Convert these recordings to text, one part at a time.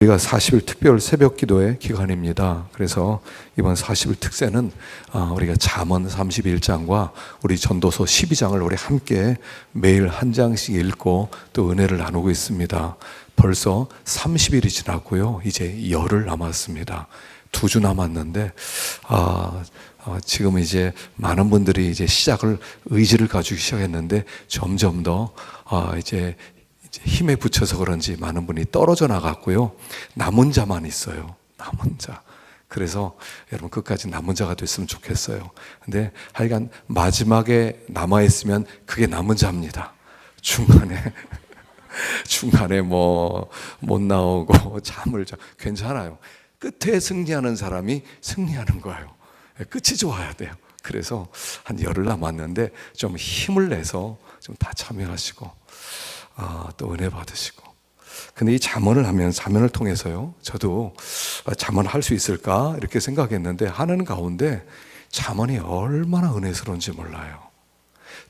우리가 40일 특별 새벽 기도의 기간입니다. 그래서 이번 40일 특세는 우리가 잠언 31장과 우리 전도서 12장을 우리 함께 매일 한 장씩 읽고 또 은혜를 나누고 있습니다. 벌써 30일이 지났고요. 이제 열흘 남았습니다. 2주 남았는데 지금 이제 많은 분들이 이제 시작을 의지를 가지기 시작했는데 점점 더 이제 힘에 붙여서 그런지 많은 분이 떨어져 나갔고요. 남은 자만 있어요. 남은 자. 그래서 여러분 끝까지 남은 자가 됐으면 좋겠어요. 근데 하여간 마지막에 남아있으면 그게 남은 자입니다. 중간에 뭐 못 나오고 잠을 자 괜찮아요. 끝에 승리하는 사람이 승리하는 거예요. 끝이 좋아야 돼요. 그래서 한 열흘 남았는데 좀 힘을 내서 좀 다 참여하시고 또 은혜 받으시고. 근데 이 잠언을 하면 잠언을 통해서요, 저도 잠언을 할 수 있을까 이렇게 생각했는데 하는 가운데 잠언이 얼마나 은혜스러운지 몰라요.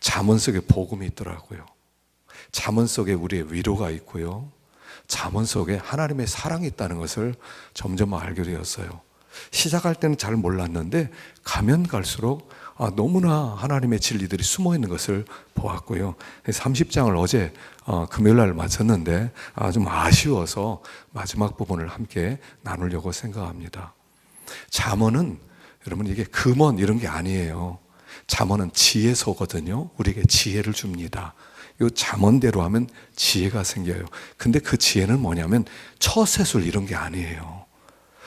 잠언 속에 복음이 있더라고요. 잠언 속에 우리의 위로가 있고요, 잠언 속에 하나님의 사랑이 있다는 것을 점점 알게 되었어요. 시작할 때는 잘 몰랐는데 가면 갈수록 너무나 하나님의 진리들이 숨어 있는 것을 보았고요. 30장을 어제 금요일 날 마쳤는데 좀 아쉬워서 마지막 부분을 함께 나누려고 생각합니다. 잠언은 여러분 이게 금언 이런 게 아니에요. 잠언은 지혜서거든요. 우리에게 지혜를 줍니다. 이 잠언대로 하면 지혜가 생겨요. 근데 그 지혜는 뭐냐면 처세술 이런 게 아니에요.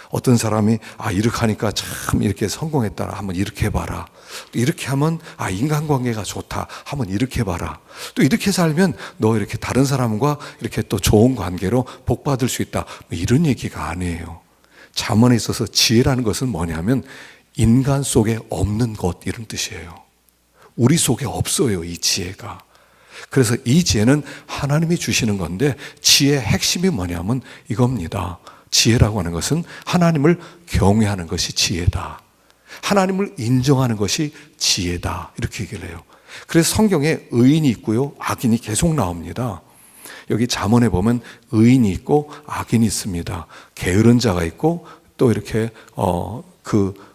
어떤 사람이 이렇게 하니까 참 이렇게 성공했다, 한번 이렇게 해봐라. 또 이렇게 하면 인간관계가 좋다, 한번 이렇게 해봐라. 또 이렇게 살면 너 이렇게 다른 사람과 이렇게 또 좋은 관계로 복받을 수 있다, 이런 얘기가 아니에요. 잠언에 있어서 지혜라는 것은 뭐냐면 인간 속에 없는 것, 이런 뜻이에요. 우리 속에 없어요, 이 지혜가. 그래서 이 지혜는 하나님이 주시는 건데, 지혜의 핵심이 뭐냐면 이겁니다. 지혜라고 하는 것은 하나님을 경외하는 것이 지혜다, 하나님을 인정하는 것이 지혜다, 이렇게 얘기를 해요. 그래서 성경에 의인이 있고요, 악인이 계속 나옵니다. 여기 잠언에 보면 의인이 있고 악인이 있습니다. 게으른 자가 있고 또 이렇게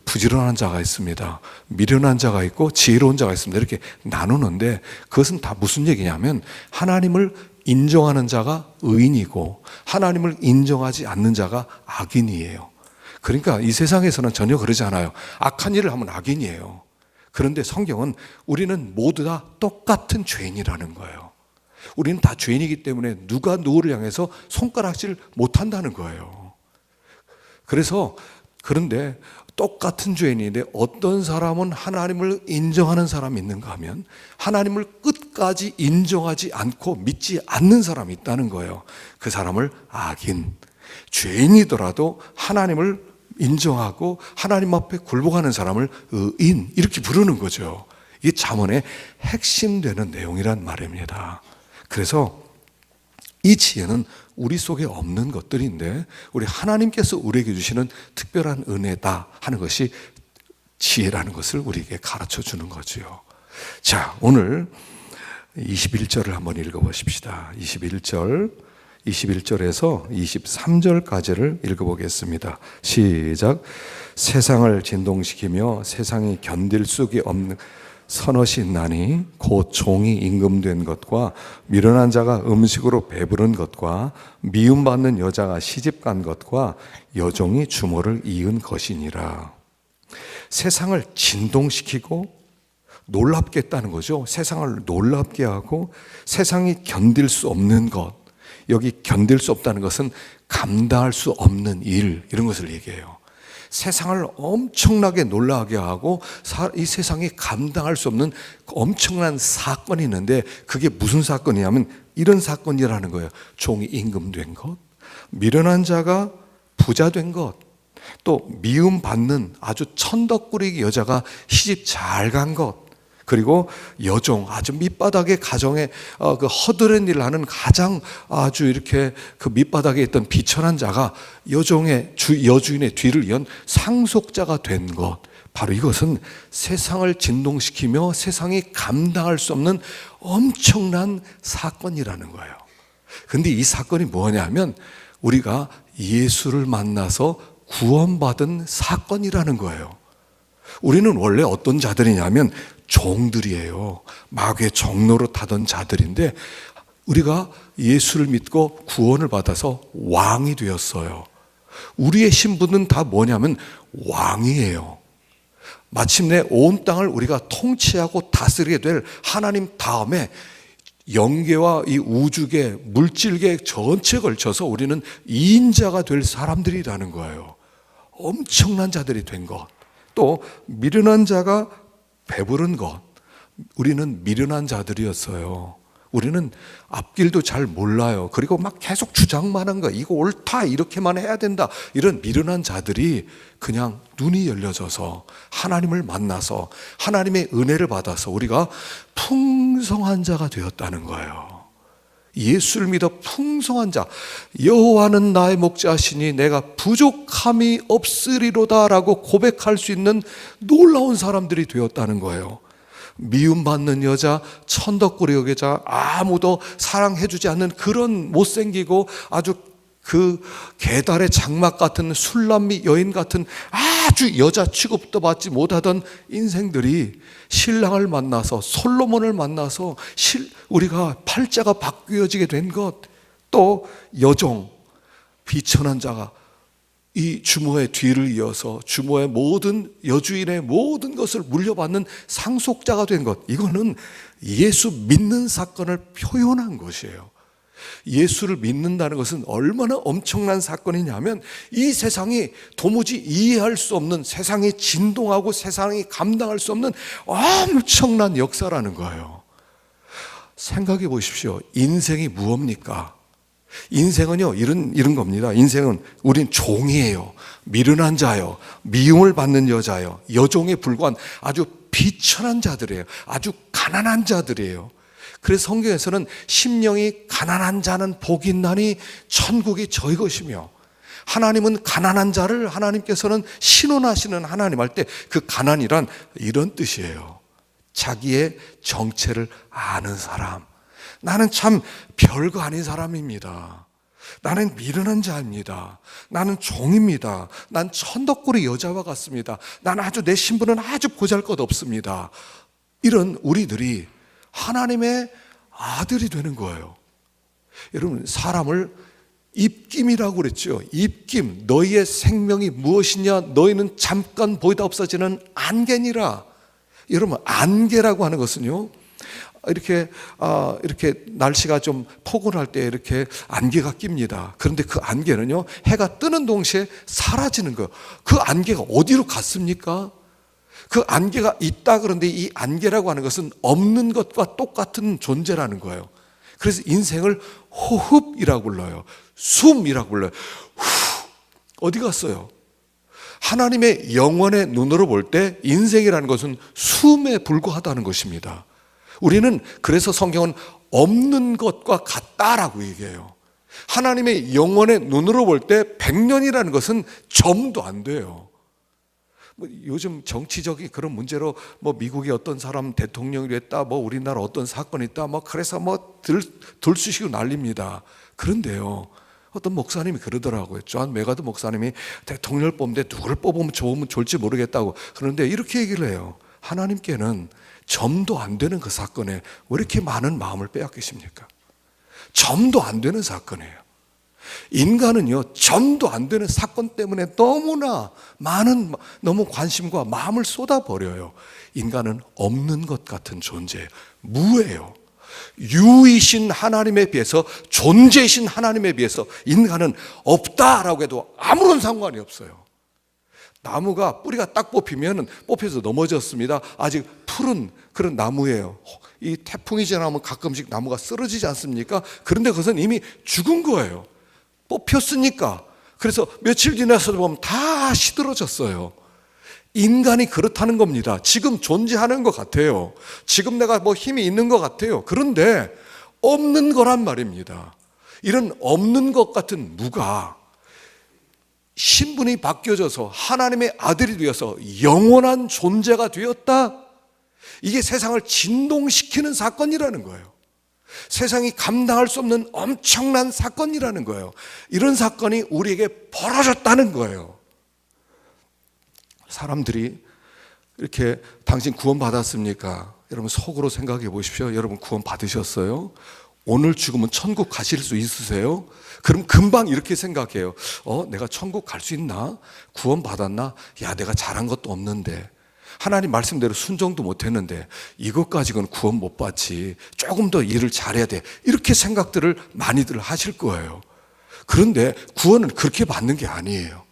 부지런한 자가 있습니다. 미련한 자가 있고 지혜로운 자가 있습니다. 이렇게 나누는데 그것은 다 무슨 얘기냐면 하나님을 인정하는 자가 의인이고 하나님을 인정하지 않는 자가 악인이에요. 그러니까 이 세상에서는 전혀 그러지 않아요. 악한 일을 하면 악인이에요. 그런데 성경은 우리는 모두 다 똑같은 죄인이라는 거예요. 우리는 다 죄인이기 때문에 누가 누구를 향해서 손가락질 못한다는 거예요. 그런데 똑같은 죄인인데 어떤 사람은 하나님을 인정하는 사람이 있는가 하면 하나님을 끝까지 인정하지 않고 믿지 않는 사람이 있다는 거예요. 그 사람을 악인, 죄인이더라도 하나님을 인정하고 하나님 앞에 굴복하는 사람을 의인, 이렇게 부르는 거죠. 이게 잠언의 핵심 되는 내용이란 말입니다. 그래서 이 지혜는 우리 속에 없는 것들인데 우리 하나님께서 우리에게 주시는 특별한 은혜다 하는 것이 지혜라는 것을 우리에게 가르쳐 주는 거죠. 자, 오늘 21절을 한번 읽어보십시다. 21절에서 23절까지를 읽어보겠습니다. 시작. 세상을 진동시키며 세상이 견딜 수가 없는 선엇이 있나니 곧 종이 임금된 것과 미련한 자가 음식으로 배부른 것과 미움받는 여자가 시집간 것과 여종이 주모를 이은 것이니라. 세상을 진동시키고 놀랍게 했다는 거죠. 세상을 놀랍게 하고 세상이 견딜 수 없는 것, 여기 견딜 수 없다는 것은 감당할 수 없는 일, 이런 것을 얘기해요. 세상을 엄청나게 놀라게 하고 이 세상이 감당할 수 없는 엄청난 사건이 있는데 그게 무슨 사건이냐면 이런 사건이라는 거예요. 종이 임금된 것, 미련한 자가 부자 된 것, 또 미움받는 아주 천덕꾸러기 여자가 시집 잘 간 것, 그리고 여종, 아주 밑바닥에 가정에 그 허드렛 일을 하는 가장 아주 이렇게 그 밑바닥에 있던 비천한 자가 여주인의 뒤를 이은 상속자가 된 것, 바로 이것은 세상을 진동시키며 세상이 감당할 수 없는 엄청난 사건이라는 거예요. 그런데 이 사건이 뭐냐면 우리가 예수를 만나서 구원받은 사건이라는 거예요. 우리는 원래 어떤 자들이냐면 종들이에요. 마귀의 종로로 타던 자들인데 우리가 예수를 믿고 구원을 받아서 왕이 되었어요. 우리의 신분은 다 뭐냐면 왕이에요. 마침내 온 땅을 우리가 통치하고 다스리게 될 하나님 다음에 영계와 이 우주계, 물질계 전체에 걸쳐서 우리는 2인자가 될 사람들이라는 거예요. 엄청난 자들이 된 것. 또 미련한 자가 배부른 것. 우리는 미련한 자들이었어요. 우리는 앞길도 잘 몰라요. 그리고 막 계속 주장만 한 거야. 이거 옳다, 이렇게만 해야 된다. 이런 미련한 자들이 그냥 눈이 열려져서 하나님을 만나서 하나님의 은혜를 받아서 우리가 풍성한 자가 되었다는 거예요. 예수를 믿어 풍성한 자, 여호와는 나의 목자시니 내가 부족함이 없으리로다라고 고백할 수 있는 놀라운 사람들이 되었다는 거예요. 미움받는 여자, 천덕꾸리 여자, 아무도 사랑해주지 않는 그런 못생기고 아주 그 계달의 장막 같은 술람미 여인 같은 아주 여자 취급도 받지 못하던 인생들이 신랑을 만나서 솔로몬을 만나서 우리가 팔자가 바뀌어지게 된 것, 또 여종, 비천한 자가 이 주모의 뒤를 이어서 주모의 모든 여주인의 모든 것을 물려받는 상속자가 된 것, 이거는 예수 믿는 사건을 표현한 것이에요. 예수를 믿는다는 것은 얼마나 엄청난 사건이냐면 이 세상이 도무지 이해할 수 없는, 세상이 진동하고 세상이 감당할 수 없는 엄청난 역사라는 거예요. 생각해 보십시오. 인생이 무엇입니까? 인생은요, 이런 겁니다. 인생은 우린 종이에요. 미련한 자요. 미움을 받는 여자요. 여종에 불과한 아주 비천한 자들이에요. 아주 가난한 자들이에요. 그래서 성경에서는 심령이 가난한 자는 복이 있나니 천국이 저희 것이며, 하나님은 가난한 자를 하나님께서는 신원하시는 하나님 할 때 그 가난이란 이런 뜻이에요. 자기의 정체를 아는 사람. 나는 참 별거 아닌 사람입니다. 나는 미련한 자입니다. 나는 종입니다. 난 천덕꾸리 여자와 같습니다. 난 아주 내 신분은 아주 보잘것없습니다. 이런 우리들이 하나님의 아들이 되는 거예요. 여러분, 사람을 입김이라고 그랬죠. 입김, 너희의 생명이 무엇이냐? 너희는 잠깐 보이다 없어지는 안개니라. 여러분, 안개라고 하는 것은요, 이렇게 날씨가 좀 포근할 때 이렇게 안개가 낍니다. 그런데 그 안개는요, 해가 뜨는 동시에 사라지는 거예요. 그 안개가 어디로 갔습니까? 그 안개가 있다, 그런데 이 안개라고 하는 것은 없는 것과 똑같은 존재라는 거예요. 그래서 인생을 호흡이라고 불러요. 숨이라고 불러요. 어디 갔어요? 하나님의 영원의 눈으로 볼 때 인생이라는 것은 숨에 불과하다는 것입니다. 우리는 그래서 성경은 없는 것과 같다라고 얘기해요. 하나님의 영원의 눈으로 볼 때 100년이라는 것은 점도 안 돼요. 요즘 정치적인 그런 문제로 미국의 어떤 사람 대통령이 됐다, 우리나라 어떤 사건이 있다, 그래서 들쑤시고 난립니다. 그런데요, 어떤 목사님이 그러더라고요. 존 메가드 목사님이 대통령을 뽑는데 누구를 뽑으면 좋을지 모르겠다고. 그런데 이렇게 얘기를 해요. 하나님께는 점도 안 되는 그 사건에 왜 이렇게 많은 마음을 빼앗기십니까? 점도 안 되는 사건이에요. 인간은요, 점도 안 되는 사건 때문에 너무 관심과 마음을 쏟아버려요. 인간은 없는 것 같은 존재예요. 무예요. 유이신 하나님에 비해서, 존재이신 하나님에 비해서 인간은 없다라고 해도 아무런 상관이 없어요. 나무가 뿌리가 딱 뽑혀서 넘어졌습니다. 아직 푸른 그런 나무예요. 이 태풍이 지나면 가끔씩 나무가 쓰러지지 않습니까? 그런데 그것은 이미 죽은 거예요. 뽑혔으니까. 그래서 며칠 지나서 보면 다 시들어졌어요. 인간이 그렇다는 겁니다. 지금 존재하는 것 같아요. 지금 내가 힘이 있는 것 같아요. 그런데 없는 거란 말입니다. 이런 없는 것 같은 무가 신분이 바뀌어져서 하나님의 아들이 되어서 영원한 존재가 되었다. 이게 세상을 진동시키는 사건이라는 거예요. 세상이 감당할 수 없는 엄청난 사건이라는 거예요. 이런 사건이 우리에게 벌어졌다는 거예요. 사람들이 이렇게 당신 구원 받았습니까? 여러분 속으로 생각해 보십시오. 여러분 구원 받으셨어요? 오늘 죽으면 천국 가실 수 있으세요? 그럼 금방 이렇게 생각해요. 내가 천국 갈 수 있나? 구원 받았나? 야, 내가 잘한 것도 없는데, 하나님 말씀대로 순종도 못했는데 이것 가지고는 구원 못 받지. 조금 더 일을 잘해야 돼. 이렇게 생각들을 많이들 하실 거예요. 그런데 구원은 그렇게 받는 게 아니에요.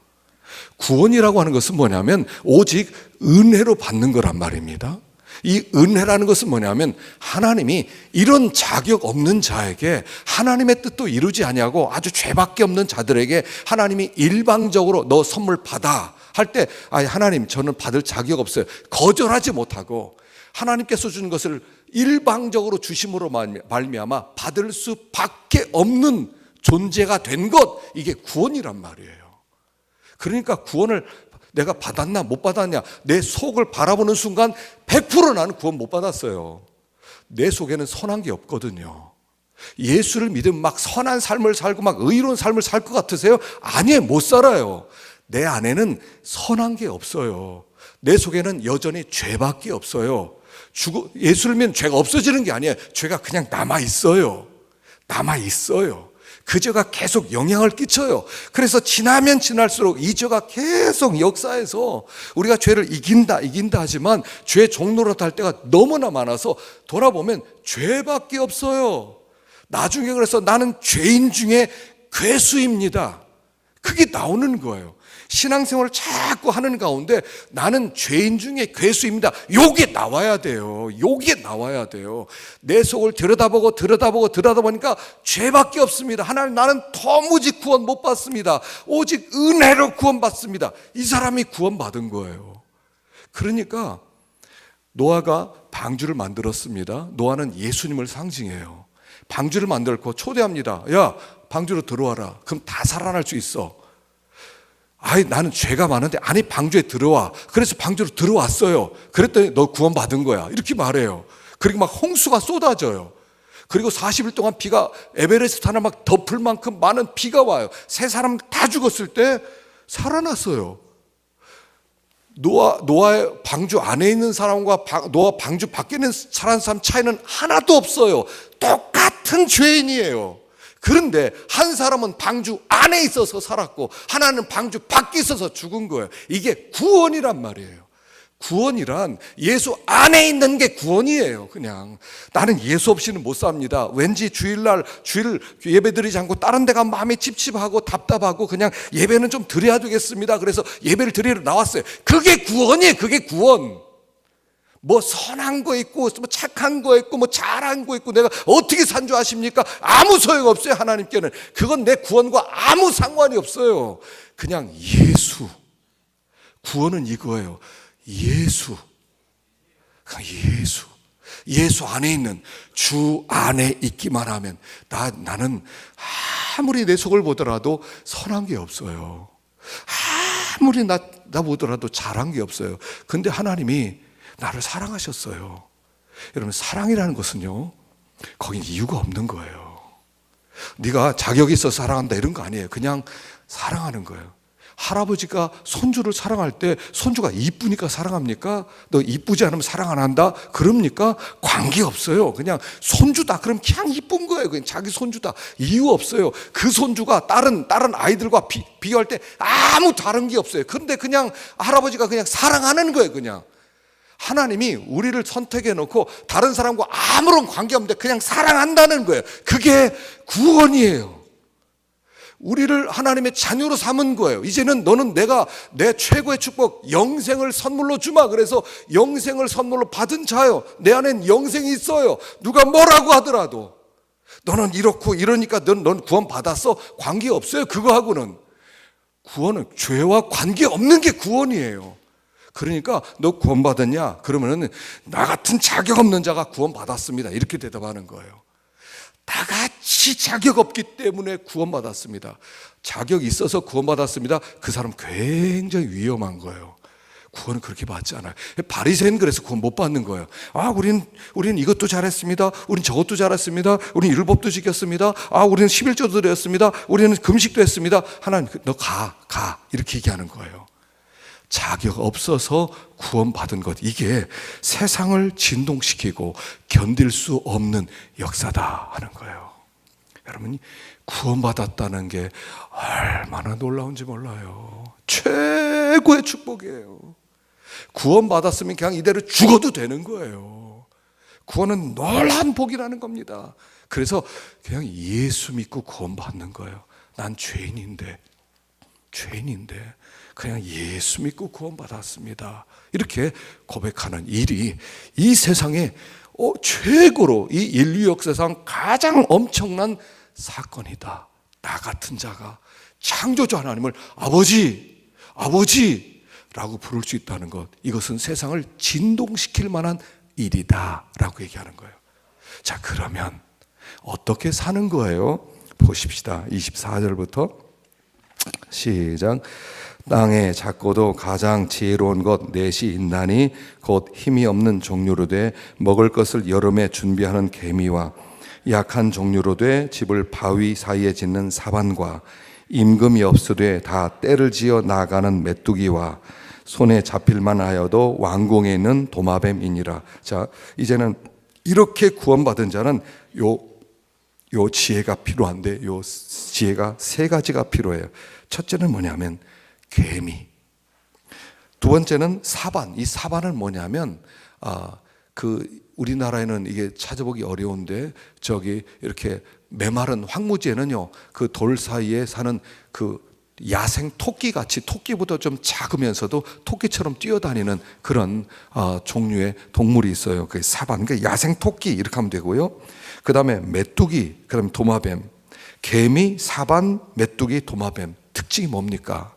구원이라고 하는 것은 뭐냐면 오직 은혜로 받는 거란 말입니다. 이 은혜라는 것은 뭐냐면 하나님이 이런 자격 없는 자에게 하나님의 뜻도 이루지 아니하고 아주 죄밖에 없는 자들에게 하나님이 일방적으로 너 선물 받아 할 때, 하나님 저는 받을 자격 없어요. 거절하지 못하고 하나님께서 주는 것을 일방적으로 주심으로 말미암아 받을 수밖에 없는 존재가 된 것, 이게 구원이란 말이에요. 그러니까 구원을 내가 받았나 못 받았냐, 내 속을 바라보는 순간 100% 나는 구원 못 받았어요. 내 속에는 선한 게 없거든요. 예수를 믿으면 막 선한 삶을 살고 막 의로운 삶을 살 것 같으세요? 아니에요. 못 살아요. 내 안에는 선한 게 없어요. 내 속에는 여전히 죄밖에 없어요. 예수를 믿으면 죄가 없어지는 게 아니에요. 죄가 그냥 남아있어요. 남아있어요. 그 죄가 계속 영향을 끼쳐요. 그래서 지나면 지날수록 이 죄가 계속 역사에서 우리가 죄를 이긴다 하지만 죄 종노릇할 때가 너무나 많아서 돌아보면 죄밖에 없어요. 나중에 그래서 나는 죄인 중에 괴수입니다. 그게 나오는 거예요. 신앙생활을 자꾸 하는 가운데 나는 죄인 중에 괴수입니다. 요게 나와야 돼요. 요게 나와야 돼요. 내 속을 들여다보니까 죄밖에 없습니다. 하나님, 나는 도무지 구원 못 받습니다. 오직 은혜로 구원 받습니다. 이 사람이 구원 받은 거예요. 그러니까 노아가 방주를 만들었습니다. 노아는 예수님을 상징해요. 방주를 만들고 초대합니다. 야, 방주로 들어와라. 그럼 다 살아날 수 있어. 나는 죄가 많은데, 아니 방주에 들어와. 그래서 방주로 들어왔어요. 그랬더니 너 구원 받은 거야. 이렇게 말해요. 그리고 막 홍수가 쏟아져요. 그리고 40일 동안 비가 에베레스트 하나 막 덮을 만큼 많은 비가 와요. 세 사람 다 죽었을 때 살아났어요. 노아의 방주 안에 있는 사람과 노아 방주 밖에 있는 사람 차이는 하나도 없어요. 똑같은 죄인이에요. 그런데 한 사람은 방주 안에 있어서 살았고 하나는 방주 밖에 있어서 죽은 거예요. 이게 구원이란 말이에요. 구원이란 예수 안에 있는 게 구원이에요. 그냥 나는 예수 없이는 못 삽니다. 왠지 주일 예배 드리지 않고 다른 데 가면 마음이 찝찝하고 답답하고 그냥 예배는 좀 드려야 되겠습니다. 그래서 예배를 드리러 나왔어요. 그게 구원이에요. 그게 구원. 뭐 선한 거 있고 뭐 착한 거 있고 뭐 잘한 거 있고 내가 어떻게 산 줄 아십니까? 아무 소용 없어요. 하나님께는 그건 내 구원과 아무 상관이 없어요. 그냥 예수. 구원은 이거예요. 예수. 예수 안에 있는, 주 안에 있기만 하면 나는 아무리 내 속을 보더라도 선한 게 없어요. 아무리 나 보더라도 잘한 게 없어요. 근데 하나님이 나를 사랑하셨어요. 여러분, 사랑이라는 것은요, 거긴 이유가 없는 거예요. 네가 자격이 있어서 사랑한다 이런 거 아니에요. 그냥 사랑하는 거예요. 할아버지가 손주를 사랑할 때 손주가 이쁘니까 사랑합니까? 너 이쁘지 않으면 사랑 안 한다? 그럽니까? 관계없어요. 그냥 손주다 그럼 그냥 이쁜 거예요. 그냥 자기 손주다. 이유 없어요. 그 손주가 다른 아이들과 비교할 때 아무 다른 게 없어요. 그런데 그냥 할아버지가 그냥 사랑하는 거예요. 그냥 하나님이 우리를 선택해 놓고 다른 사람과 아무런 관계없는데 그냥 사랑한다는 거예요. 그게 구원이에요. 우리를 하나님의 자녀로 삼은 거예요. 이제는 너는 내가 내 최고의 축복 영생을 선물로 주마. 그래서 영생을 선물로 받은 자요. 내 안엔 영생이 있어요. 누가 뭐라고 하더라도 너는 이렇고 이러니까 넌 구원 받았어. 관계없어요. 그거하고는. 구원은 죄와 관계없는 게 구원이에요. 그러니까 너 구원 받았냐? 그러면은 나 같은 자격 없는 자가 구원 받았습니다. 이렇게 대답하는 거예요. 나같이 자격 없기 때문에 구원 받았습니다. 자격이 있어서 구원 받았습니다. 그 사람 굉장히 위험한 거예요. 구원은 그렇게 받지 않아요. 바리새인 그래서 구원 못 받는 거예요. 우리는 이것도 잘했습니다. 우리는 저것도 잘했습니다. 우리는 율법도 지켰습니다. 우리는 11조도 드렸습니다. 우리는 금식도 했습니다. 하나님, 너 가 이렇게 얘기하는 거예요. 자격 없어서 구원받은 것, 이게 세상을 진동시키고 견딜 수 없는 역사다 하는 거예요. 여러분이 구원받았다는 게 얼마나 놀라운지 몰라요. 최고의 축복이에요. 구원받았으면 그냥 이대로 죽어도 되는 거예요. 구원은 놀라운 복이라는 겁니다. 그래서 그냥 예수 믿고 구원받는 거예요. 난 죄인인데 그냥 예수 믿고 구원받았습니다. 이렇게 고백하는 일이 이 세상에 최고로, 이 인류 역사상 가장 엄청난 사건이다. 나 같은 자가 창조주 하나님을 아버지라고 부를 수 있다는 것, 이것은 세상을 진동시킬 만한 일이다 라고 얘기하는 거예요. 자, 그러면 어떻게 사는 거예요? 보십시다. 24절부터 시작. 땅에 작고도 가장 지혜로운 것 넷이 있나니 곧 힘이 없는 종류로 돼 먹을 것을 여름에 준비하는 개미와 약한 종류로 돼 집을 바위 사이에 짓는 사반과 임금이 없으되 다 때를 지어 나가는 메뚜기와 손에 잡힐만 하여도 왕궁에 있는 도마뱀이니라. 자, 이제는 이렇게 구원받은 자는 요 지혜가 필요한데, 요 지혜가 세 가지가 필요해요. 첫째는 뭐냐면 개미, 두 번째는 사반. 이 사반은 뭐냐면 우리나라에는 이게 찾아보기 어려운데 저기 이렇게 메마른 황무지에는요, 그 돌 사이에 사는 그 야생 토끼 같이, 토끼보다 좀 작으면서도 토끼처럼 뛰어다니는 그런 종류의 동물이 있어요. 그 사반, 그 야생 토끼 이렇게 하면 되고요. 그 다음에 메뚜기, 그 다음에 도마뱀. 개미, 사반, 메뚜기, 도마뱀. 특징이 뭡니까?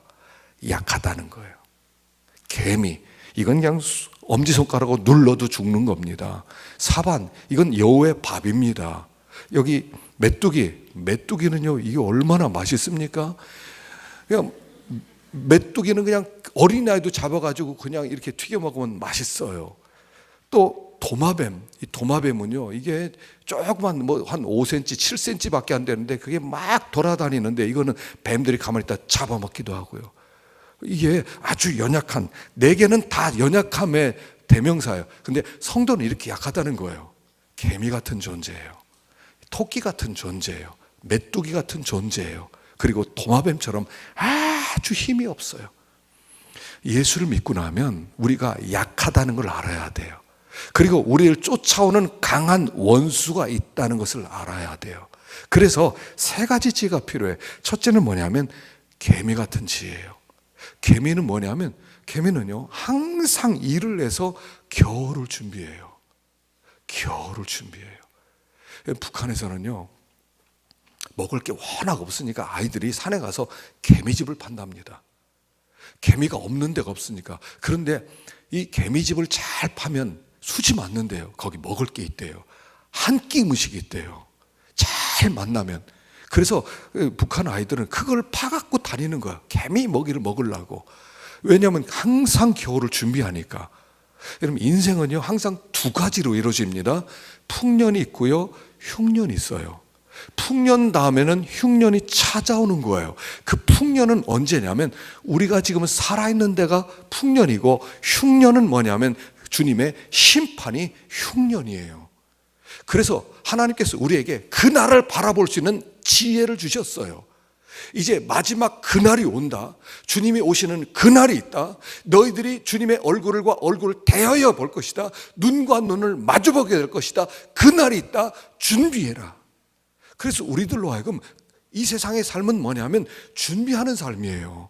약하다는 거예요. 개미, 이건 그냥 엄지손가락으로 눌러도 죽는 겁니다. 사반, 이건 여우의 밥입니다. 여기 메뚜기는요, 이게 얼마나 맛있습니까? 그냥 메뚜기는 그냥 어린아이도 잡아가지고 그냥 이렇게 튀겨 먹으면 맛있어요. 또 도마뱀, 이 도마뱀은요, 이게 조그만 한 5cm, 7cm 밖에 안 되는데 그게 막 돌아다니는데, 이거는 뱀들이 가만히 있다 잡아먹기도 하고요. 이게 아주 연약한, 네 개는 다 연약함의 대명사예요. 근데 성도는 이렇게 약하다는 거예요. 개미 같은 존재예요. 토끼 같은 존재예요. 메뚜기 같은 존재예요. 그리고 도마뱀처럼 아주 힘이 없어요. 예수를 믿고 나면 우리가 약하다는 걸 알아야 돼요. 그리고 우리를 쫓아오는 강한 원수가 있다는 것을 알아야 돼요. 그래서 세 가지 지혜가 필요해. 첫째는 뭐냐면 개미 같은 지혜예요. 개미는 뭐냐면, 개미는요, 항상 일을 해서 겨울을 준비해요. 북한에서는요, 먹을 게 워낙 없으니까 아이들이 산에 가서 개미집을 판답니다. 개미가 없는 데가 없으니까. 그런데 이 개미집을 잘 파면 수지 맞는데요, 거기 먹을 게 있대요. 한 끼 음식이 있대요. 잘 만나면. 그래서 북한 아이들은 그걸 파갖고 다니는 거야. 개미 먹이를 먹으려고. 왜냐하면 항상 겨울을 준비하니까. 여러분, 인생은요, 항상 두 가지로 이루어집니다. 풍년이 있고요, 흉년이 있어요. 풍년 다음에는 흉년이 찾아오는 거예요. 그 풍년은 언제냐면, 우리가 지금 살아있는 데가 풍년이고, 흉년은 뭐냐면 주님의 심판이 흉년이에요. 그래서 하나님께서 우리에게 그날을 바라볼 수 있는 지혜를 주셨어요. 이제 마지막 그날이 온다. 주님이 오시는 그날이 있다. 너희들이 주님의 얼굴과 얼굴을 대하여 볼 것이다. 눈과 눈을 마주보게 될 것이다. 그날이 있다. 준비해라. 그래서 우리들로 하여금 이 세상의 삶은 뭐냐면 준비하는 삶이에요.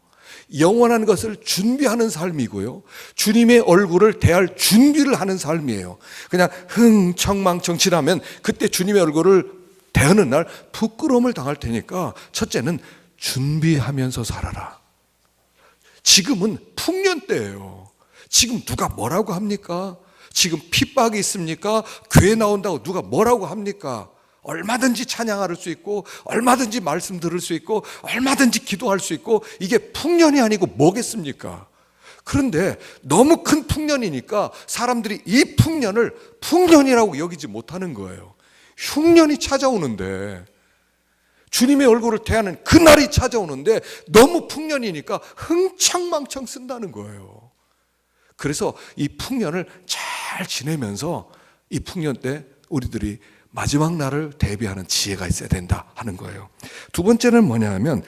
영원한 것을 준비하는 삶이고요, 주님의 얼굴을 대할 준비를 하는 삶이에요. 그냥 흥청망청치라면 그때 주님의 얼굴을 대하는 날 부끄러움을 당할 테니까, 첫째는 준비하면서 살아라. 지금은 풍년 때예요. 지금 누가 뭐라고 합니까? 지금 핍박이 있습니까? 교회 나온다고 누가 뭐라고 합니까? 얼마든지 찬양할 수 있고, 얼마든지 말씀 들을 수 있고, 얼마든지 기도할 수 있고, 이게 풍년이 아니고 뭐겠습니까? 그런데 너무 큰 풍년이니까 사람들이 이 풍년을 풍년이라고 여기지 못하는 거예요. 흉년이 찾아오는데, 주님의 얼굴을 대하는 그날이 찾아오는데 너무 풍년이니까 흥청망청 쓴다는 거예요. 그래서 이 풍년을 잘 지내면서 이 풍년 때 우리들이 마지막 날을 대비하는 지혜가 있어야 된다 하는 거예요. 두 번째는 뭐냐면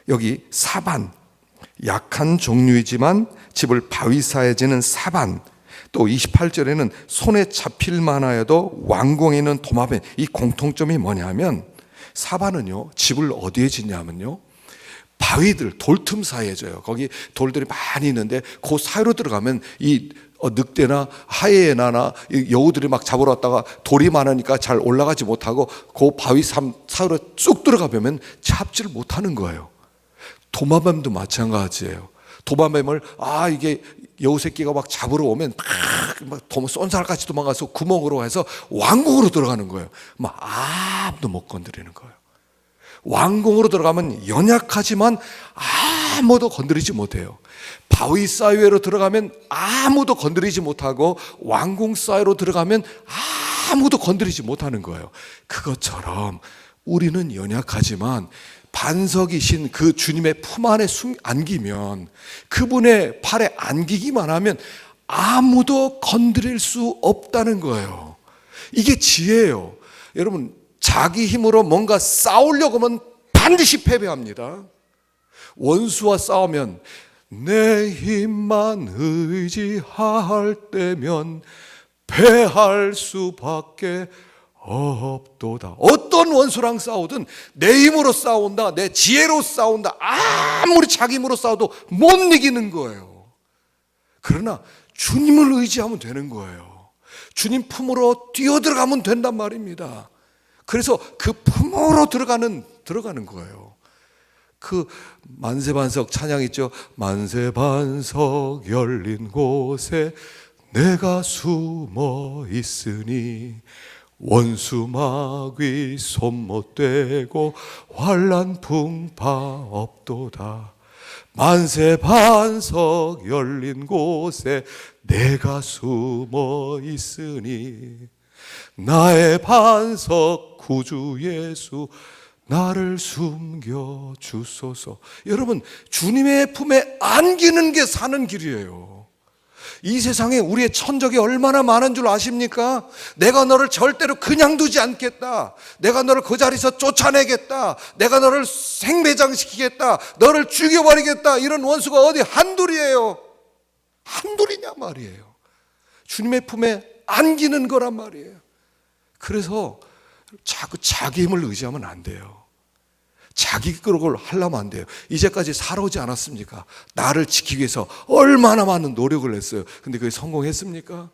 여기 사반, 약한 종류이지만 집을 바위사에 지는 사반, 또 28절에는 손에 잡힐 만하여도 왕궁에 있는 도마뱀. 이 공통점이 뭐냐면 사반은요, 집을 어디에 짓냐면요, 바위들, 돌틈 사이에 져요. 거기 돌들이 많이 있는데 그 사이로 들어가면 이 늑대나 하이에나나 여우들이 막 잡으러 왔다가 돌이 많으니까 잘 올라가지 못하고 그 바위 사이로 쑥 들어가 보면 잡지를 못하는 거예요. 도마뱀도 마찬가지예요. 도마뱀을 이게 여우 새끼가 막 잡으러 오면 막 쏜살같이 도망가서 구멍으로 해서 왕궁으로 들어가는 거예요. 막 아무도 못 건드리는 거예요. 왕궁으로 들어가면 연약하지만 아무도 건드리지 못해요. 바위 사이로 들어가면 아무도 건드리지 못하고 왕궁 사이로 들어가면 아무도 건드리지 못하는 거예요. 그것처럼 우리는 연약하지만 반석이신 그 주님의 품 안에 안기면, 그분의 팔에 안기기만 하면 아무도 건드릴 수 없다는 거예요. 이게 지혜예요. 여러분, 자기 힘으로 뭔가 싸우려고 하면 반드시 패배합니다. 원수와 싸우면 내 힘만 의지할 때면 패할 수밖에 없도다. 어떤 원수랑 싸우든 내 힘으로 싸운다, 내 지혜로 싸운다, 아무리 자기 힘으로 싸워도 못 이기는 거예요. 그러나 주님을 의지하면 되는 거예요. 주님 품으로 뛰어들어가면 된단 말입니다. 그래서 그 품으로 들어가는 거예요. 그 만세반석 찬양 있죠. 만세반석 열린 곳에 내가 숨어 있으니 원수 마귀 손 못 대고 환난 풍파 없도다. 만세반석 열린 곳에 내가 숨어 있으니 나의 반석 구주 예수 나를 숨겨 주소서. 여러분, 주님의 품에 안기는 게 사는 길이에요. 이 세상에 우리의 천적이 얼마나 많은 줄 아십니까? 내가 너를 절대로 그냥 두지 않겠다. 내가 너를 그 자리에서 쫓아내겠다. 내가 너를 생매장시키겠다. 너를 죽여버리겠다. 이런 원수가 어디 한둘이에요. 한둘이냐 말이에요. 주님의 품에 안기는 거란 말이에요. 그래서 자꾸 자기 힘을 의지하면 안 돼요. 자기 그걸 하려면 안 돼요. 이제까지 살아오지 않았습니까? 나를 지키기 위해서 얼마나 많은 노력을 했어요. 근데 그게 성공했습니까?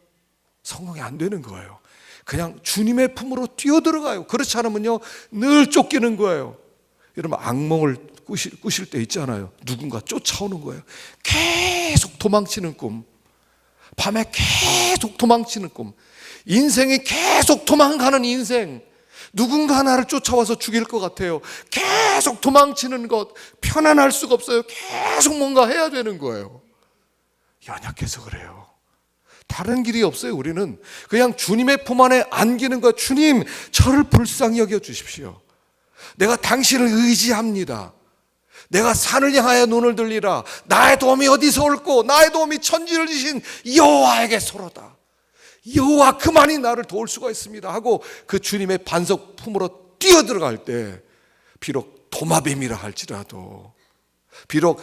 성공이 안 되는 거예요. 그냥 주님의 품으로 뛰어들어가요. 그렇지 않으면요, 늘 쫓기는 거예요. 여러분, 악몽을 꾸실 때 있잖아요. 누군가 쫓아오는 거예요. 계속 도망치는 꿈, 밤에 계속 도망치는 꿈, 인생이 계속 도망가는 인생. 누군가 나를 쫓아와서 죽일 것 같아요. 계속 도망치는 것, 편안할 수가 없어요. 계속 뭔가 해야 되는 거예요. 연약해서 그래요. 다른 길이 없어요. 우리는 그냥 주님의 품 안에 안기는 것. 주님, 저를 불쌍히 여겨 주십시오. 내가 당신을 의지합니다. 내가 산을 향하여 눈을 들리라. 나의 도움이 어디서 올꼬? 나의 도움이 천지를 지신 여호와에게서로다. 여호와 그만이 나를 도울 수가 있습니다 하고 그 주님의 반석 품으로 뛰어들어갈 때, 비록 도마뱀이라 할지라도, 비록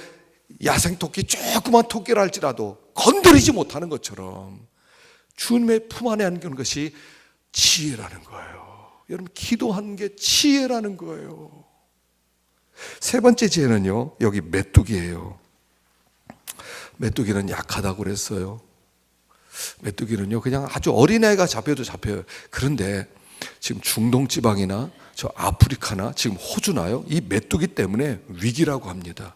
야생토끼 조그만 토끼라 할지라도 건드리지 못하는 것처럼 주님의 품 안에 안기는 것이 지혜라는 거예요. 여러분, 기도하는 게 지혜라는 거예요. 세 번째 지혜는요, 여기 메뚜기예요. 메뚜기는 약하다고 그랬어요. 메뚜기는요, 그냥 아주 어린애가 잡혀도 잡혀요. 그런데 지금 중동 지방이나 저 아프리카나 지금 호주나요, 이 메뚜기 때문에 위기라고 합니다.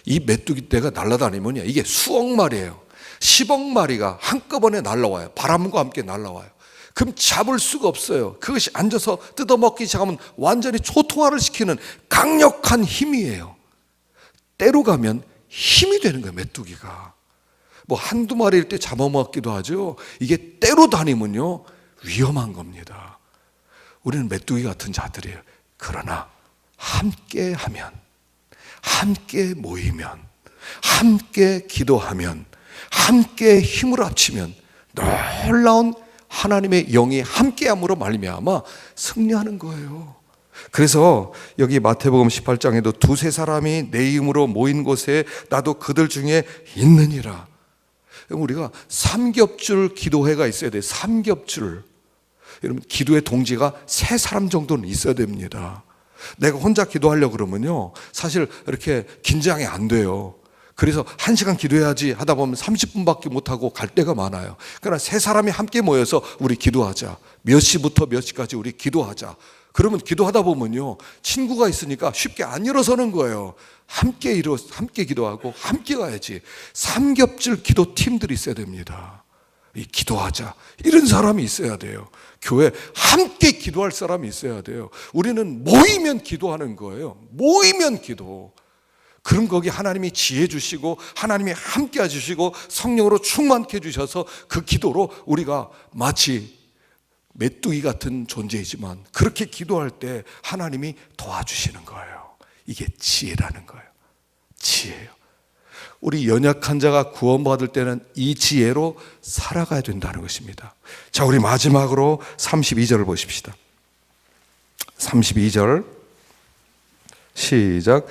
이 메뚜기 떼가 날아다니면요, 이게 수억 마리예요. 10억 마리가 한꺼번에 날아와요. 바람과 함께 날아와요. 그럼 잡을 수가 없어요. 그것이 앉아서 뜯어먹기 시작하면 완전히 초토화를 시키는 강력한 힘이에요. 때로 가면 힘이 되는 거예요, 메뚜기가. 뭐 한두 마리일 때 잡아먹기도 하죠. 이게 때로 다니면요 위험한 겁니다. 우리는 메뚜기 같은 자들이에요. 그러나 함께 하면, 함께 모이면, 함께 기도하면, 함께 힘을 합치면 놀라운 하나님의 영이 함께함으로 말미암아 승리하는 거예요. 그래서 여기 마태복음 18장에도 두세 사람이 내 이름으로 모인 곳에 나도 그들 중에 있느니라. 우리가 삼겹줄 기도회가 있어야 돼요. 삼겹줄. 여러분, 기도의 동지가 세 사람 정도는 있어야 됩니다. 내가 혼자 기도하려고 그러면요 사실 이렇게 긴장이 안 돼요. 그래서 1시간 기도해야지 하다 보면 30분밖에 못하고 갈 때가 많아요. 그러나 세 사람이 함께 모여서 우리 기도하자, 몇 시부터 몇 시까지 우리 기도하자. 그러면 기도하다 보면요 친구가 있으니까 쉽게 안 일어서는 거예요. 함께 기도하고 함께 가야지. 삼겹줄 기도 팀들이 있어야 됩니다. 이 기도하자 이런 사람이 있어야 돼요. 교회 함께 기도할 사람이 있어야 돼요. 우리는 모이면 기도하는 거예요. 모이면 기도. 그럼 거기 하나님이 지혜 주시고 하나님이 함께 해주시고 성령으로 충만케 해주셔서 그 기도로 우리가 마치 메뚜기 같은 존재이지만 그렇게 기도할 때 하나님이 도와주시는 거예요. 이게 지혜라는 거예요. 지혜예요. 우리 연약한 자가 구원받을 때는 이 지혜로 살아가야 된다는 것입니다. 자, 우리 마지막으로 32절을 보십시다. 32절 시작.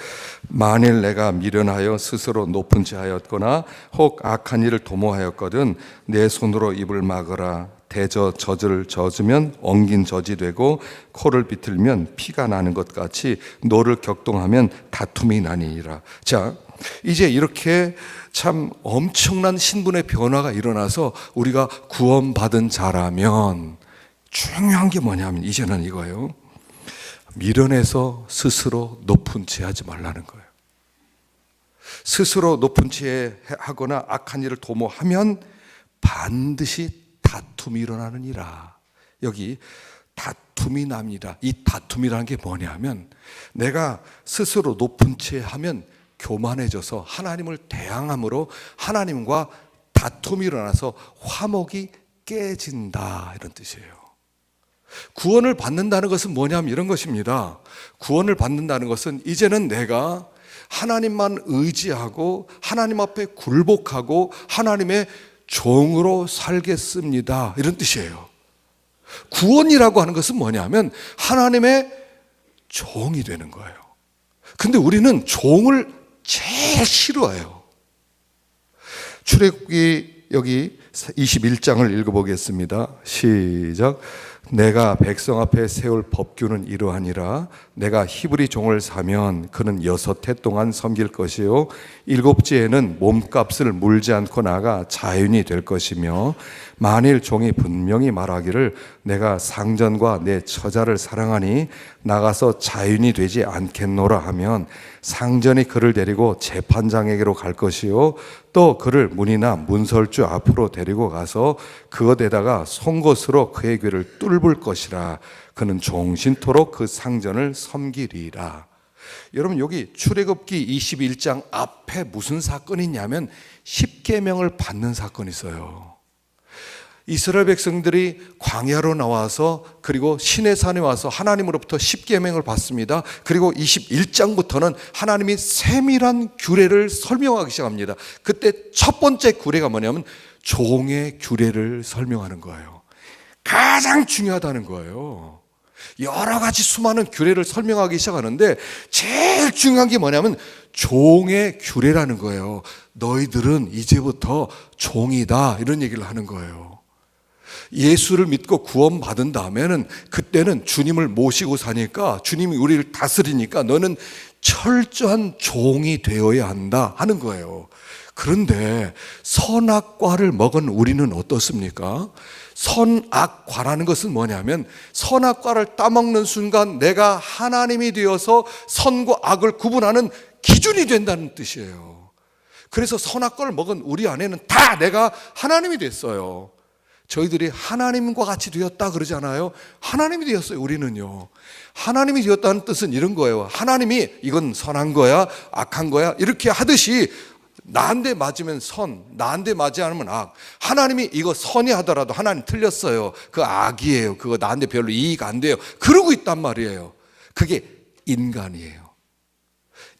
만일 내가 미련하여 스스로 높은 채 하였거나 혹 악한 일을 도모하였거든 내 손으로 입을 막으라. 대저 젖을 젖으면 엉긴 젖이 되고 코를 비틀면 피가 나는 것 같이 노를 격동하면 다툼이 나니라. 자, 이제 이렇게 참 엄청난 신분의 변화가 일어나서 우리가 구원받은 자라면 중요한 게 뭐냐면 이제는 이거예요. 미련해서 스스로 높은 채 하지 말라는 거예요. 스스로 높은 채 하거나 악한 일을 도모하면 반드시 다툼이 일어나느니라. 여기 다툼이 납니다. 이 다툼이라는 게 뭐냐면 내가 스스로 높은 채 하면 교만해져서 하나님을 대항함으로 하나님과 다툼이 일어나서 화목이 깨진다 이런 뜻이에요. 구원을 받는다는 것은 뭐냐면 이런 것입니다. 구원을 받는다는 것은 이제는 내가 하나님만 의지하고 하나님 앞에 굴복하고 하나님의 종으로 살겠습니다 이런 뜻이에요. 구원이라고 하는 것은 뭐냐면 하나님의 종이 되는 거예요. 근데 우리는 종을 제일 싫어해요. 출애굽기 여기 21장을 읽어보겠습니다. 시작. 내가 백성 앞에 세울 법규는 이러하니라. 내가 히브리 종을 사면 그는 6해 동안 섬길 것이요 7째에는 몸값을 물지 않고 나가 자윤이 될 것이며 만일 종이 분명히 말하기를 내가 상전과 내 처자를 사랑하니 나가서 자윤이 되지 않겠노라 하면 상전이 그를 데리고 재판장에게로 갈 것이요 또 그를 문이나 문설주 앞으로 데리고 가서 그것에다가 송곳으로 그의 귀를 뚫을 것이라. 그는 종신토록 그 상전을 섬기리라. 여러분 여기 출애굽기 21장 앞에 무슨 사건이 있냐면 십계명을 받는 사건이 있어요. 이스라엘 백성들이 광야로 나와서 그리고 시내산에 와서 하나님으로부터 십계명을 받습니다. 그리고 21장부터는 하나님이 세밀한 규례를 설명하기 시작합니다. 그때 첫 번째 규례가 뭐냐면 종의 규례를 설명하는 거예요. 가장 중요하다는 거예요. 여러 가지 수많은 규례를 설명하기 시작하는데 제일 중요한 게 뭐냐면 종의 규례라는 거예요. 너희들은 이제부터 종이다 이런 얘기를 하는 거예요. 예수를 믿고 구원받은 다음에는 그때는 주님을 모시고 사니까 주님이 우리를 다스리니까 너는 철저한 종이 되어야 한다 하는 거예요. 그런데 선악과를 먹은 우리는 어떻습니까? 선악과라는 것은 뭐냐면 선악과를 따먹는 순간 내가 하나님이 되어서 선과 악을 구분하는 기준이 된다는 뜻이에요. 그래서 선악과를 먹은 우리 안에는 다 내가 하나님이 됐어요. 저희들이 하나님과 같이 되었다 그러잖아요. 하나님이 되었어요. 우리는요. 하나님이 되었다는 뜻은 이런 거예요. 하나님이 이건 선한 거야 악한 거야 이렇게 하듯이 나한테 맞으면 선, 나한테 맞지 않으면 악. 하나님이 이거 선이 하더라도 하나님 틀렸어요. 그 악이에요. 그거 나한테 별로 이익 안 돼요. 그러고 있단 말이에요. 그게 인간이에요.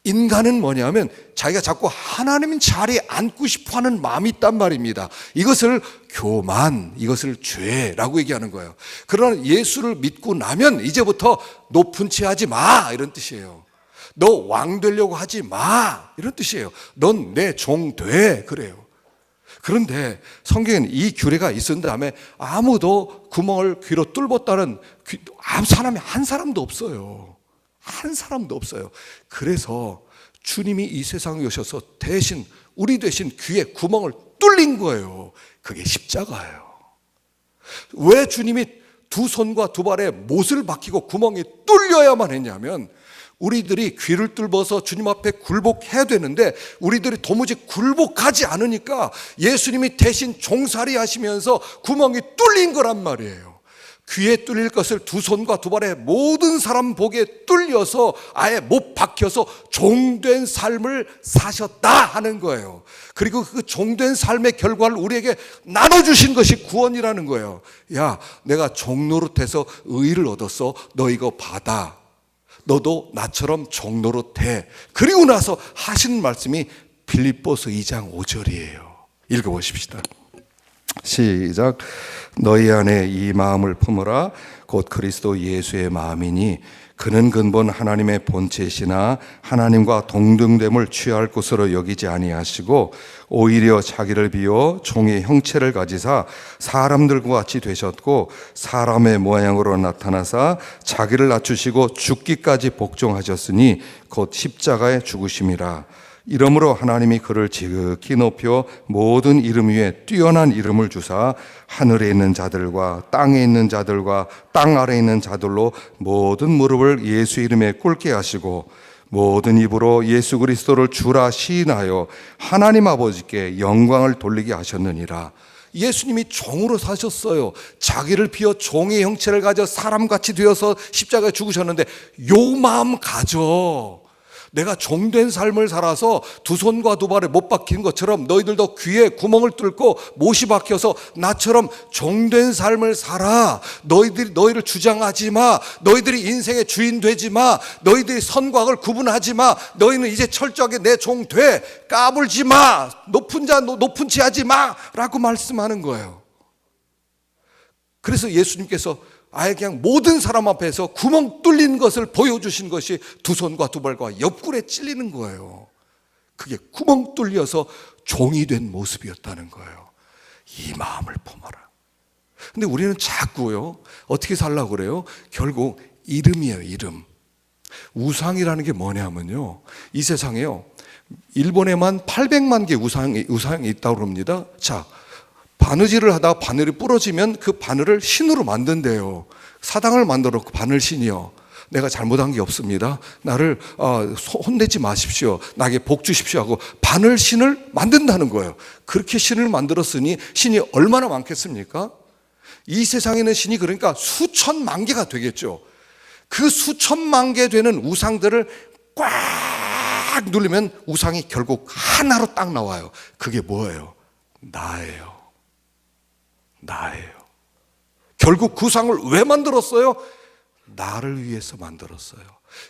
인간은 뭐냐면 자기가 자꾸 하나님 자리에 앉고 싶어하는 마음이 있단 말입니다. 이것을 교만, 이것을 죄라고 얘기하는 거예요. 그러나 예수를 믿고 나면 이제부터 높은 채 하지 마, 이런 뜻이에요. 너 왕 되려고 하지 마, 이런 뜻이에요. 넌 내 종 돼, 그래요. 그런데 성경에는 이 규례가 있은 다음에 아무도 구멍을 귀로 뚫었다는 사람이 한 사람도 없어요. 한 사람도 없어요. 그래서 주님이 이 세상에 오셔서 대신 우리 대신 귀에 구멍을 뚫린 거예요. 그게 십자가예요. 왜 주님이 두 손과 두 발에 못을 박히고 구멍이 뚫려야만 했냐면 우리들이 귀를 뚫어서 주님 앞에 굴복해야 되는데 우리들이 도무지 굴복하지 않으니까 예수님이 대신 종살이 하시면서 구멍이 뚫린 거란 말이에요. 귀에 뚫릴 것을 두 손과 두 발에 모든 사람 보기에 뚫려서 아예 못 박혀서 종된 삶을 사셨다 하는 거예요. 그리고 그 종된 삶의 결과를 우리에게 나눠주신 것이 구원이라는 거예요. 야, 내가 종노릇해서 의를 얻었어. 너 이거 받아. 너도 나처럼 종노릇 해. 그리고 나서 하신 말씀이 빌립보서 2장 5절이에요. 읽어보십시다. 시작. 너희 안에 이 마음을 품으라. 곧 그리스도 예수의 마음이니 그는 근본 하나님의 본체시나 하나님과 동등됨을 취할 것으로 여기지 아니하시고 오히려 자기를 비워 종의 형체를 가지사 사람들과 같이 되셨고 사람의 모양으로 나타나사 자기를 낮추시고 죽기까지 복종하셨으니 곧 십자가에 죽으심이라. 이러므로 하나님이 그를 지극히 높여 모든 이름 위에 뛰어난 이름을 주사 하늘에 있는 자들과 땅에 있는 자들과 땅 아래에 있는 자들로 모든 무릎을 예수 이름에 꿇게 하시고 모든 입으로 예수 그리스도를 주라 시인하여 하나님 아버지께 영광을 돌리게 하셨느니라. 예수님이 종으로 사셨어요. 자기를 비워 종의 형체를 가져 사람같이 되어서 십자가에 죽으셨는데 요 마음 가져. 내가 종된 삶을 살아서 두 손과 두 발에 못 박힌 것처럼 너희들도 귀에 구멍을 뚫고 못이 박혀서 나처럼 종된 삶을 살아. 너희를 주장하지 마. 너희들이 인생의 주인 되지 마. 너희들이 선과 악을 구분하지 마. 너희는 이제 철저하게 내 종 돼. 까불지 마. 높은 자 높은 채 하지 마 라고 말씀하는 거예요. 그래서 예수님께서 아예 그냥 모든 사람 앞에서 구멍 뚫린 것을 보여주신 것이 두 손과 두 발과 옆구리에 찔리는 거예요. 그게 구멍 뚫려서 종이 된 모습이었다는 거예요. 이 마음을 품어라. 근데 우리는 자꾸요 어떻게 살라고 그래요? 결국 이름이에요. 이름. 우상이라는 게 뭐냐면요, 이 세상에요 일본에만 800만 개 우상이 있다고 합니다. 자, 바느질을 하다가 바늘이 부러지면 그 바늘을 신으로 만든대요. 사당을 만들어 놓고 바늘 신이요. 내가 잘못한 게 없습니다. 나를 혼내지 마십시오. 나에게 복 주십시오 하고 바늘 신을 만든다는 거예요. 그렇게 신을 만들었으니 신이 얼마나 많겠습니까? 이 세상에 있는 신이 그러니까 수천만 개가 되겠죠. 그 수천만 개 되는 우상들을 꽉 누르면 우상이 결국 하나로 딱 나와요. 그게 뭐예요? 나예요. 나예요. 결국 그 우상을 왜 만들었어요? 나를 위해서 만들었어요.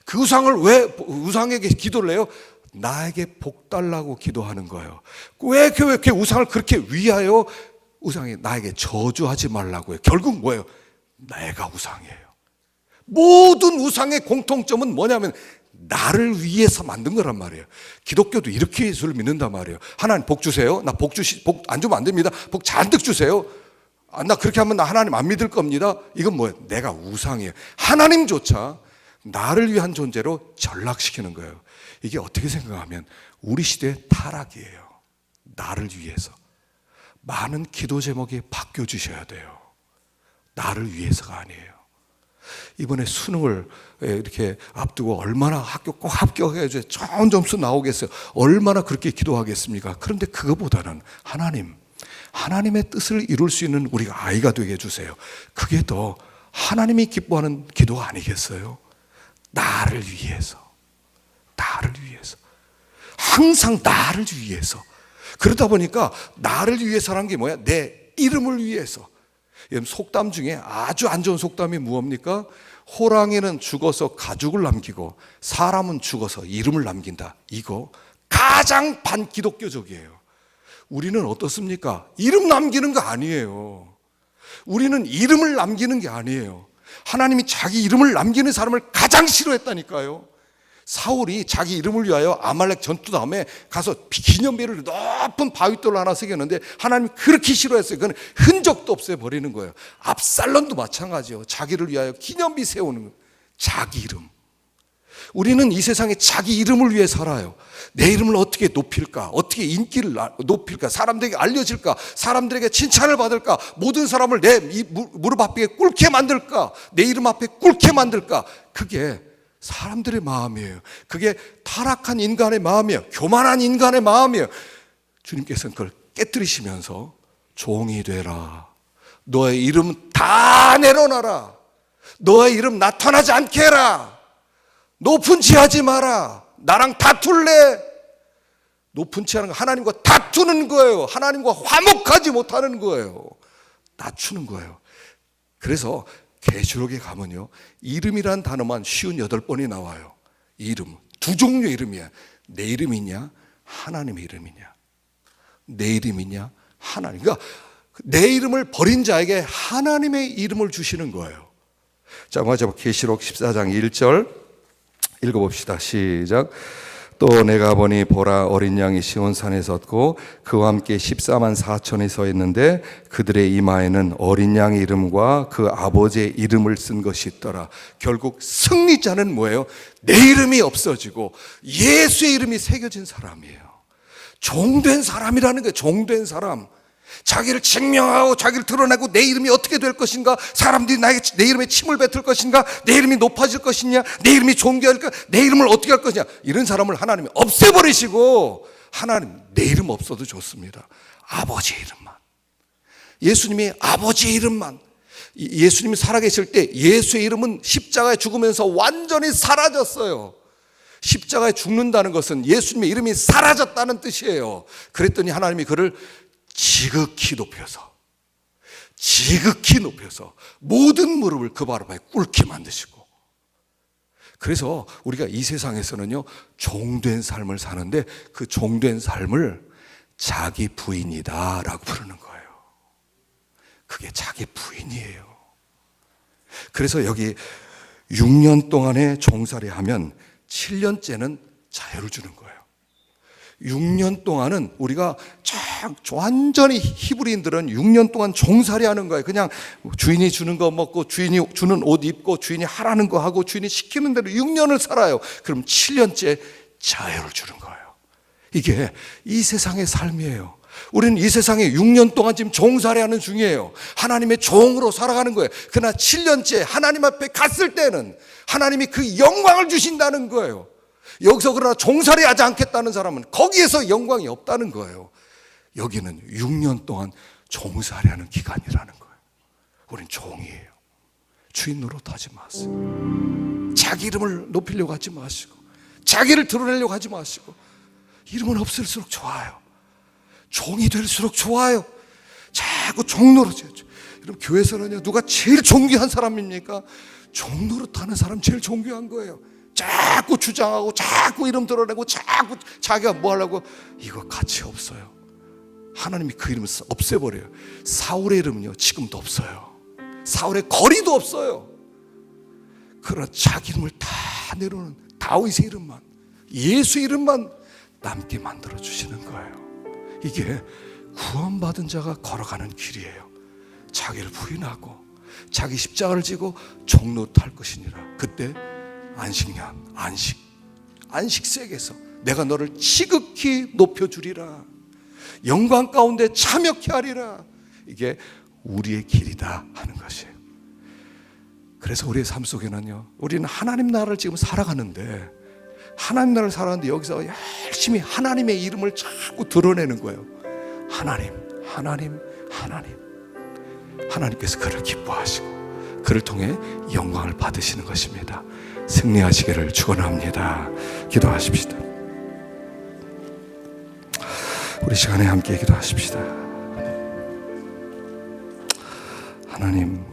그 우상을 왜 우상에게 기도를 해요? 나에게 복 달라고 기도하는 거예요. 왜 이렇게 우상을 그렇게 위하여? 우상이 나에게 저주하지 말라고 해요. 결국 뭐예요? 내가 우상이에요. 모든 우상의 공통점은 뭐냐면 나를 위해서 만든 거란 말이에요. 기독교도 이렇게 예수를 믿는단 말이에요. 하나님 복 주세요. 나 복 안 주면 안 됩니다. 복 잔뜩 주세요. 나 그렇게 하면 나 하나님 안 믿을 겁니다. 이건 뭐예요? 내가 우상이에요. 하나님조차 나를 위한 존재로 전락시키는 거예요. 이게 어떻게 생각하면 우리 시대의 타락이에요. 나를 위해서. 많은 기도 제목이 바뀌어주셔야 돼요. 나를 위해서가 아니에요. 이번에 수능을 이렇게 앞두고 얼마나 꼭 합격해야지 좋은 점수 나오겠어요. 얼마나 그렇게 기도하겠습니까? 그런데 그거보다는 하나님의 뜻을 이룰 수 있는 우리가 아이가 되게 해주세요. 그게 더 하나님이 기뻐하는 기도가 아니겠어요? 나를 위해서. 항상 나를 위해서. 그러다 보니까 나를 위해서라는 게 뭐야? 내 이름을 위해서. 속담 중에 아주 안 좋은 속담이 무엇입니까? 호랑이는 죽어서 가죽을 남기고 사람은 죽어서 이름을 남긴다. 이거 가장 반기독교적이에요. 우리는 어떻습니까? 이름 남기는 거 아니에요. 우리는 이름을 남기는 게 아니에요. 하나님이 자기 이름을 남기는 사람을 가장 싫어했다니까요. 사울이 자기 이름을 위하여 아말렉 전투 다음에 가서 기념비를 높은 바위돌 하나 새겼는데 하나님이 그렇게 싫어했어요. 그건 흔적도 없애 버리는 거예요. 압살롬도 마찬가지예요. 자기를 위하여 기념비 세우는 거예요. 자기 이름. 우리는 이 세상에 자기 이름을 위해 살아요. 내 이름을 어떻게 높일까? 어떻게 인기를 높일까? 사람들에게 알려질까? 사람들에게 칭찬을 받을까? 모든 사람을 내 무릎 앞에 꿇게 만들까? 내 이름 앞에 꿇게 만들까? 그게 사람들의 마음이에요. 그게 타락한 인간의 마음이에요. 교만한 인간의 마음이에요. 주님께서는 그걸 깨뜨리시면서 종이 되라. 너의 이름 다 내려놔라. 너의 이름 나타나지 않게 해라. 높은 치 하지 마라. 나랑 다툴래. 높은 치 하는 거 하나님과 다투는 거예요. 하나님과 화목하지 못하는 거예요. 낮추는 거예요. 그래서 계시록에 가면요, 이름이란 단어만 58번이 나와요. 이름, 두 종류의 이름이야. 내 이름이냐 하나님의 이름이냐. 내 이름이냐 하나님. 그러니까 내 이름을 버린 자에게 하나님의 이름을 주시는 거예요. 자, 먼저 계시록 14장 1절 읽어봅시다. 시작. 또 내가 보니 보라, 어린 양이 시온산에 섰고 그와 함께 14만 4천이 서 있는데 그들의 이마에는 어린 양의 이름과 그 아버지의 이름을 쓴 것이 있더라. 결국 승리자는 뭐예요? 내 이름이 없어지고 예수의 이름이 새겨진 사람이에요. 종된 사람이라는 거예요. 종된 사람. 자기를 증명하고 자기를 드러내고 내 이름이 어떻게 될 것인가, 사람들이 나에게 내 이름에 침을 뱉을 것인가, 내 이름이 높아질 것이냐, 내 이름이 존귀할까, 내 이름을 어떻게 할 것이냐, 이런 사람을 하나님이 없애버리시고, 하나님 내 이름 없어도 좋습니다. 아버지의 이름만. 예수님이 아버지의 이름만. 예수님이 살아계실 때 예수의 이름은 십자가에 죽으면서 완전히 사라졌어요. 십자가에 죽는다는 것은 예수님의 이름이 사라졌다는 뜻이에요. 그랬더니 하나님이 그를 지극히 높여서 모든 무릎을 그 발 앞에 꿇게 만드시고, 그래서 우리가 이 세상에서는요, 종된 삶을 사는데 그 종된 삶을 자기 부인이다 라고 부르는 거예요. 그게 자기 부인이에요. 그래서 여기 6년 동안의 종살이 하면 7년째는 자유를 주는 거예요. 6년 동안은 우리가 완전히 히브리인들은 6년 동안 종살이 하는 거예요. 그냥 주인이 주는 거 먹고 주인이 주는 옷 입고 주인이 하라는 거 하고 주인이 시키는 대로 6년을 살아요. 그럼 7년째 자유를 주는 거예요. 이게 이 세상의 삶이에요. 우리는 이 세상에 6년 동안 지금 종살이 하는 중이에요. 하나님의 종으로 살아가는 거예요. 그러나 7년째 하나님 앞에 갔을 때는 하나님이 그 영광을 주신다는 거예요. 여기서 그러나 종살이 하지 않겠다는 사람은 거기에서 영광이 없다는 거예요. 여기는 6년 동안 종살이 하는 기간이라는 거예요. 우린 종이에요. 주인 노릇하지 마세요. 자기 이름을 높이려고 하지 마시고, 자기를 드러내려고 하지 마시고, 이름은 없을수록 좋아요. 종이 될수록 좋아요. 자꾸 종 노릇해요. 여러분, 교회에서는요, 누가 제일 존귀한 사람입니까? 종 노릇하는 사람 제일 존귀한 거예요. 자꾸 주장하고 자꾸 이름 드러내고 자꾸 자기가 뭐 하려고, 이거 가치 없어요. 하나님이 그 이름을 없애버려요. 사울의 이름은요, 지금도 없어요. 사울의 거리도 없어요. 그러나 자기 이름을 다 내려놓는 다윗의 이름만, 예수 이름만 남게 만들어 주시는 거예요. 이게 구원받은 자가 걸어가는 길이에요. 자기를 부인하고 자기 십자가를 지고 종노릇할 것이니라. 그때 안식년, 안식세에서 내가 너를 지극히 높여주리라. 영광 가운데 참여케 하리라. 이게 우리의 길이다 하는 것이에요. 그래서 우리의 삶 속에는요, 우리는 하나님 나라를 지금 살아가는데, 하나님 나라를 살아가는데 여기서 열심히 하나님의 이름을 자꾸 드러내는 거예요. 하나님, 하나님, 하나님. 하나님께서 그를 기뻐하시고 그를 통해 영광을 받으시는 것입니다. 승리하시기를 축원합니다. 기도하십시다. 우리 시간에 함께 기도하십시다. 하나님,